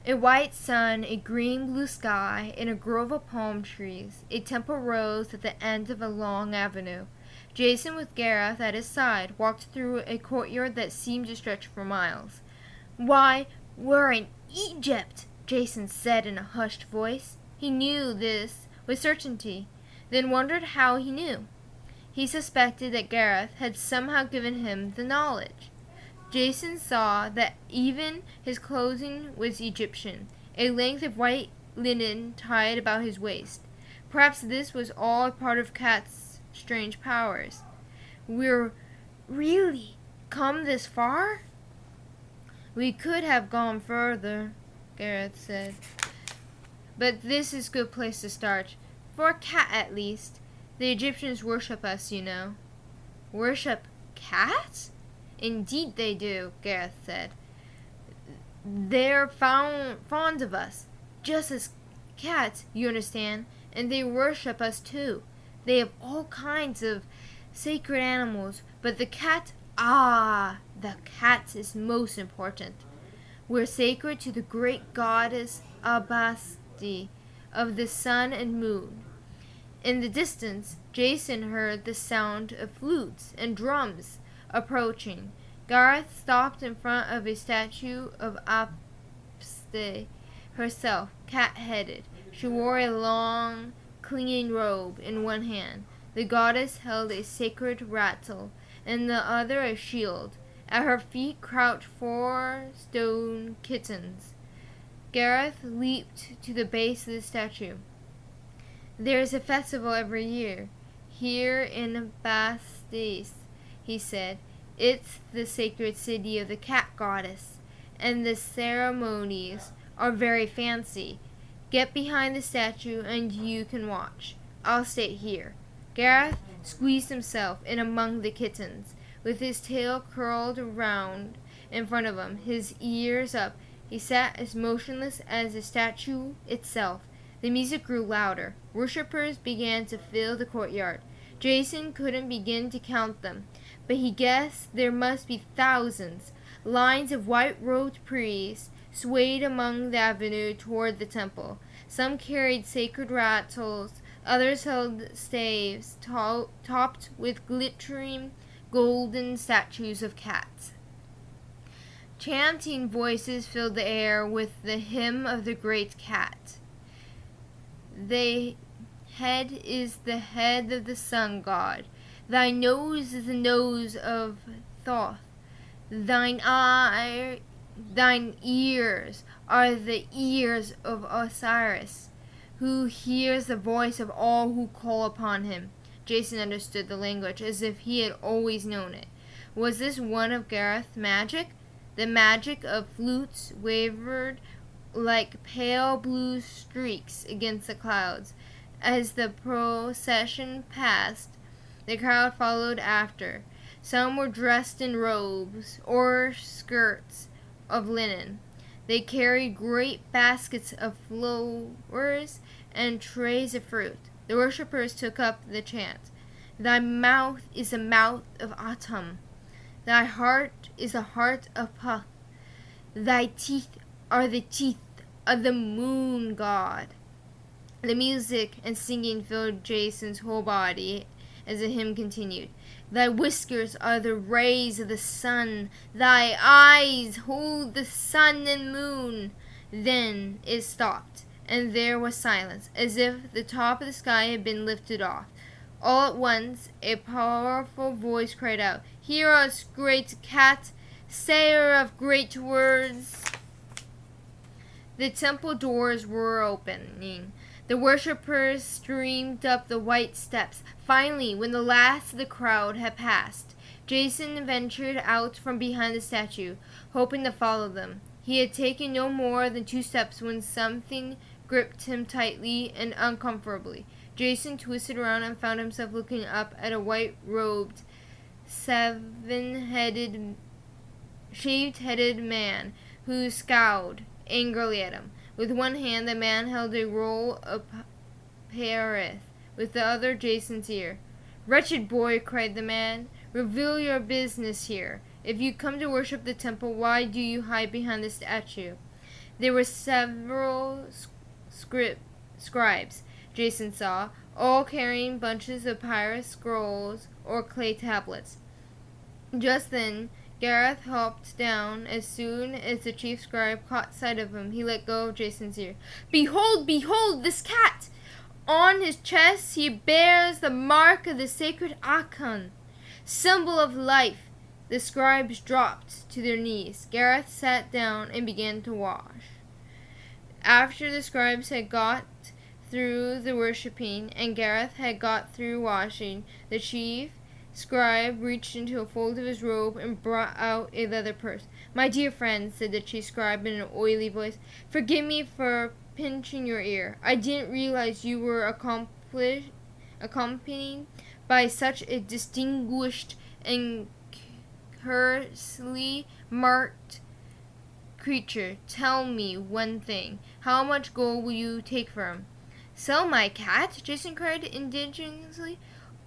A white sun, a green blue sky, and a grove of palm trees. A temple rose at the end of a long avenue. Jason, with Gareth at his side, walked through a courtyard that seemed to stretch for miles. "Why, we're in Egypt," Jason said in a hushed voice. He knew this with certainty, then wondered how he knew. He suspected that Gareth had somehow given him the knowledge. Jason saw that even his clothing was Egyptian, a length of white linen tied about his waist. Perhaps this was all a part of Kat's strange powers. "We're really come this far?" "We could have gone further," Gareth said. "But this is a good place to start. For a cat, at least. The Egyptians worship us, you know." "Worship cats?" "Indeed they do," Gareth said. "They're fond of us, just as cats, you understand, and they worship us too. They have all kinds of sacred animals, but the cat is most important. We're sacred to the great goddess Abasti of the sun and moon." In the distance, Jason heard the sound of flutes and drums approaching. Gareth stopped in front of a statue of Abasti herself, cat-headed. She wore a long, clinging robe in one hand. The goddess held a sacred rattle, in the other a shield. At her feet crouched 4 stone kittens. Gareth leaped to the base of the statue. "There is a festival every year, here in Bastis," he said. "It's the sacred city of the cat goddess, and the ceremonies are very fancy. Get behind the statue and you can watch. I'll stay here." Gareth squeezed himself in among the kittens. With his tail curled round in front of him, his ears up, he sat as motionless as the statue itself. The music grew louder. Worshippers began to fill the courtyard. Jason couldn't begin to count them, but he guessed there must be thousands. Lines of white-robed priests swayed along the avenue toward the temple. Some carried sacred rattles, others held staves topped with glittering golden statues of cats. Chanting voices filled the air with the hymn of the great cat. "The head is the head of the sun god. Thy nose is the nose of Thoth. Thine ears are the ears of Osiris, who hears the voice of all who call upon him." Jason understood the language as if he had always known it. Was this one of Gareth's magic? The magic of flutes wavered like pale blue streaks against the clouds. As the procession passed, the crowd followed after. Some were dressed in robes or skirts of linen. They carried great baskets of flowers and trays of fruit. The worshippers took up the chant. "Thy mouth is the mouth of Atum. Thy heart is the heart of Puth. Thy teeth are the teeth of the moon god." The music and singing filled Jason's whole body as the hymn continued. "Thy whiskers are the rays of the sun. Thy eyes hold the sun and moon." Then it stopped, and there was silence, as if the top of the sky had been lifted off. All at once, a powerful voice cried out, "Hear us, great cat, sayer of great words." The temple doors were opening. The worshippers streamed up the white steps. Finally, when the last of the crowd had passed, Jason ventured out from behind the statue, hoping to follow them. He had taken no more than 2 steps when something gripped him tightly and uncomfortably. Jason twisted around and found himself looking up at a white-robed, shaved-headed man who scowled angrily at him. With one hand, the man held a roll of parith, with the other Jason's ear. "Wretched boy," cried the man, "reveal your business here. If you come to worship the temple, why do you hide behind the statue?" There were several scribes, Jason saw, all carrying bunches of papyrus scrolls or clay tablets. Just then, Gareth hopped down. As soon as the chief scribe caught sight of him, he let go of Jason's ear. "Behold, behold, this cat! On his chest he bears the mark of the sacred icon, symbol of life." The scribes dropped to their knees. Gareth sat down and began to wash. After the scribes had got through the worshipping, and Gareth had got through washing, the chief scribe reached into a fold of his robe and brought out a leather purse. "My dear friend," said the chief scribe in an oily voice, "forgive me for pinching your ear. I didn't realize you were accompanied by such a distinguished and curiously marked creature. Tell me one thing. How much gold will you take for him?" "Sell my cat?" Jason cried indignantly.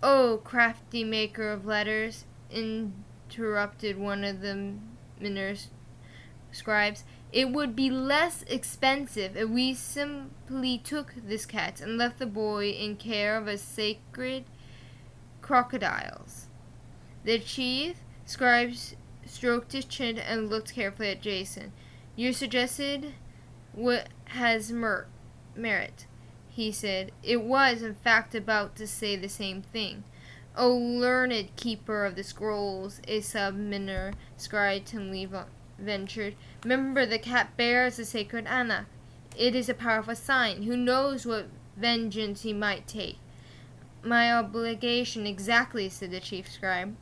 "Oh, crafty maker of letters," interrupted one of the miner's scribes, "it would be less expensive if we simply took this cat and left the boy in care of a sacred crocodiles." The chief scribe stroked his chin and looked carefully at Jason. "You suggested what has merit," he said. It was, in fact, about to say the same thing. "O learned keeper of the scrolls," a sub-miner scribe timidly ventured, "remember the cat bears the sacred Anna. It is a powerful sign. Who knows what vengeance he might take?" "My obligation exactly," said the chief scribe.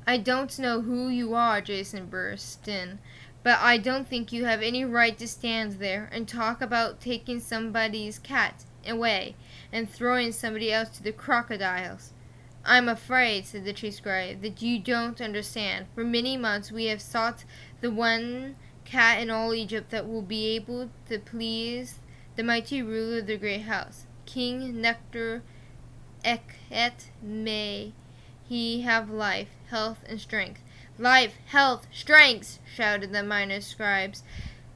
"I don't know who you are," Jason burst in, "but I don't think you have any right to stand there and talk about taking somebody's cat away and throwing somebody else to the crocodiles." "I'm afraid," said the chief scribe, "that you don't understand. For many months we have sought the one cat in all Egypt that will be able to please the mighty ruler of the great house, King Nectar Eket. May he have life, health, and strength." "Life, health, strength!" shouted the minor scribes.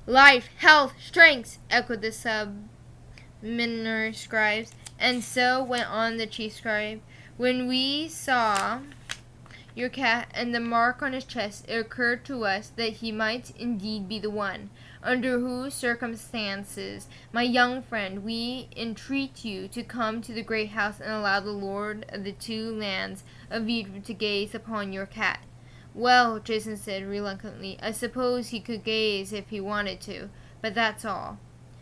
"Life, health, strength!" echoed the sub-minor scribes. "And so," went on the chief scribe, "when we saw your cat and the mark on his chest, it occurred to us that he might indeed be the one. Under whose circumstances, my young friend, we entreat you to come to the great house and allow the Lord of the two lands of Egypt to gaze upon your cat." "Well," Jason said reluctantly, "I suppose he could gaze if he wanted to, but that's all."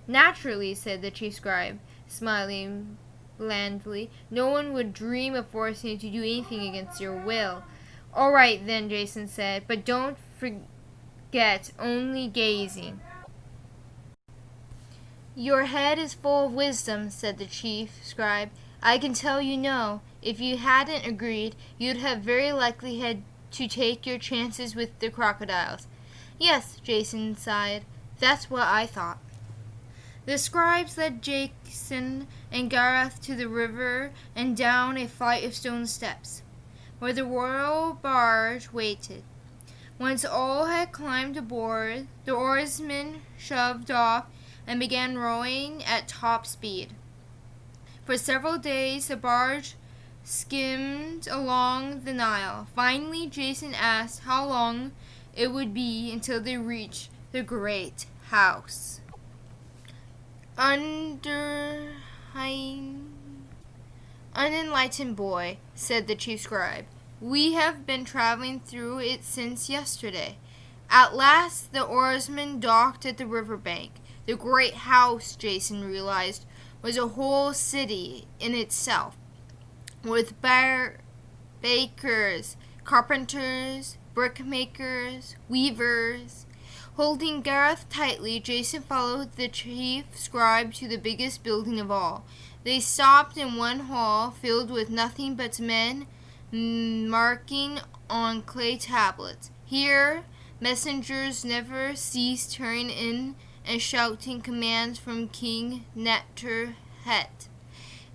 "Naturally," said the chief scribe, smiling blandly. "No one would dream of forcing you to do anything against your will." "All right then," Jason said, "but don't forget only gazing." "Your head is full of wisdom," said the chief scribe. "I can tell you no. If you hadn't agreed, you'd have very likely had to take your chances with the crocodiles." "Yes," Jason sighed. "That's what I thought." The scribes led Jason and Gareth to the river and down a flight of stone steps, where the royal barge waited. Once all had climbed aboard, the oarsmen shoved off and began rowing at top speed. For several days the barge skimmed along the Nile. Finally, Jason asked how long it would be until they reached the great house. "Unenlightened boy," said the chief scribe, "we have been traveling through it since yesterday." At last the oarsmen docked at the river bank. The great house, Jason realized, was a whole city in itself, with bakers, carpenters, brickmakers, weavers. Holding Gareth tightly, Jason followed the chief scribe to the biggest building of all. They stopped in one hall filled with nothing but men marking on clay tablets. Here, messengers never ceased turning in and shouting commands from King Neterhet.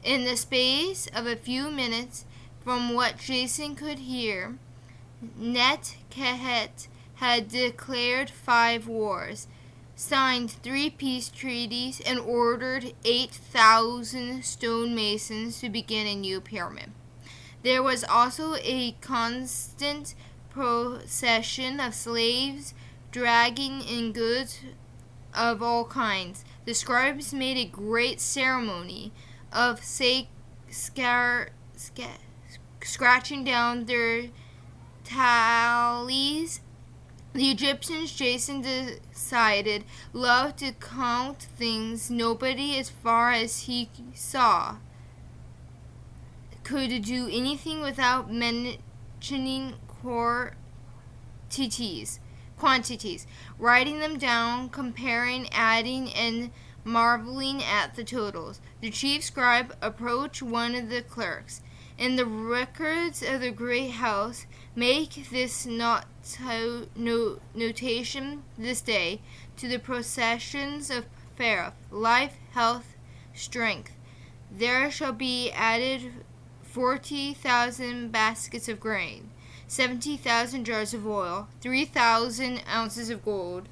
In the space of a few minutes, from what Jason could hear, Neterhet had declared 5 wars. signed 3 peace treaties, and ordered 8,000 stonemasons to begin a new pyramid. There was also a constant procession of slaves dragging in goods of all kinds. The scribes made a great ceremony of scratching down their tallies. The Egyptians, Jason decided, loved to count things. Nobody, as far as he saw, could do anything without mentioning quantities, writing them down, comparing, adding, and marveling at the totals. The chief scribe approached one of the clerks. In the records of the great house, make this notation this day to the processions of Pharaoh: life, health, strength. There shall be added 40,000 baskets of grain, 70,000 jars of oil, 3,000 ounces of gold,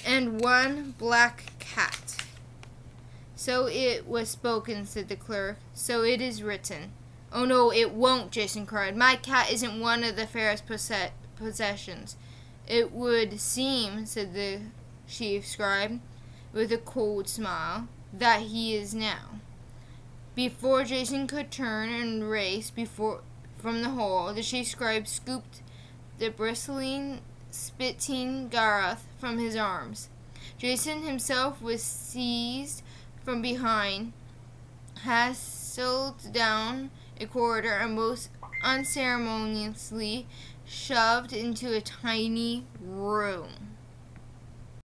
and 1 black cat. So it was spoken, said the clerk. So it is written. Oh no, it won't, Jason cried. My cat isn't one of the Pharaoh's possessions. It would seem, said the chief scribe, with a cold smile, that he is now. Before Jason could turn and race from the hole, the chief scribe scooped the bristling, spitting Gareth from his arms. Jason himself was seized from behind, hassled down a corridor, and most unceremoniously shoved into a tiny room.